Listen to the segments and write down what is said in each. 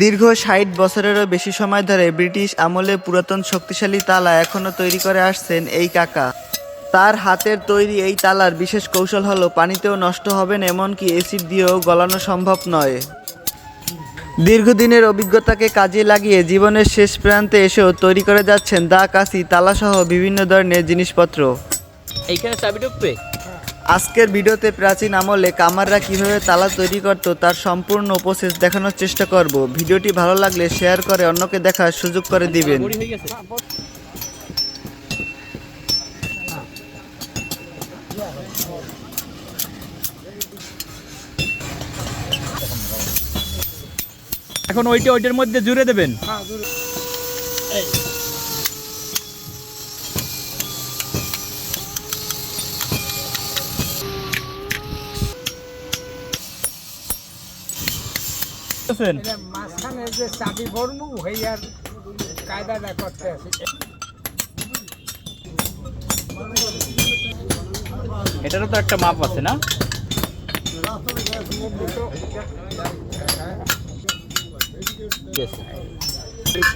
দীর্ঘ ৬০ বছরেরও বেশি সময় ধরে ব্রিটিশ আমলে পুরাতন শক্তিশালী তালা এখনও তৈরি করে আসছেন এই কাকা। তার হাতের তৈরি এই তালার বিশেষ কৌশল হলো পানিতেও নষ্ট হবে না, এমনকি অ্যাসিড দিয়েও গলানো সম্ভব নয়। দীর্ঘদিনের অভিজ্ঞতাকে কাজে লাগিয়ে জীবনের শেষ প্রান্তে এসেও তৈরি করে যাচ্ছেন দা কাশি তালাসহ বিভিন্ন ধরনের জিনিসপত্র। এইখানে চাবি ঢুকবে। আজকের ভিডিওতে প্রাচীন আমলে কামাররা কিভাবে তালা তৈরি করত তার সম্পূর্ণ প্রসেস দেখানোর চেষ্টা করব। ভিডিওটি ভালো লাগলে শেয়ার করে অন্যকে দেখার সুযোগ করে দিবেন। এখন ওইটার মধ্যে জুড়ে দেবেন। মাঝখানে যে চাবি ভরমু হইয়ার কায়দাটা করতে আছে। এটারও তো একটা মাপ আছে না?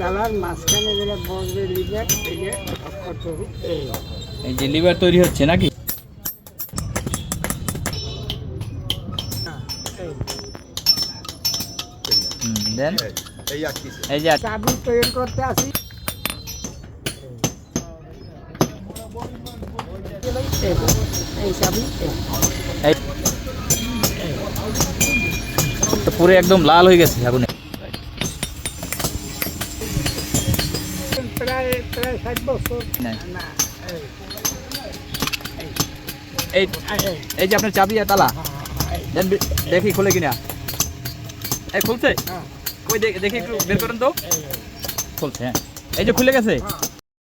কালার মাঝখানে যেটা বসবে লিভার এই যে লিভার তৈরি হচ্ছে নাকি? দেন এই যে চাবি তৈরি করতে আসি। এই চাবি পুরো একদম লাল হয়ে গেছে আগুনে। প্রায় 60 বছর না। না। এই যে আপনার চাবি আর তালা দেন, দেখি খুলে কিনা। এই খুলছে? কই দেখি একটু বের করেন তো। খুলছে, হ্যাঁ। এই যে খুলে গেছে।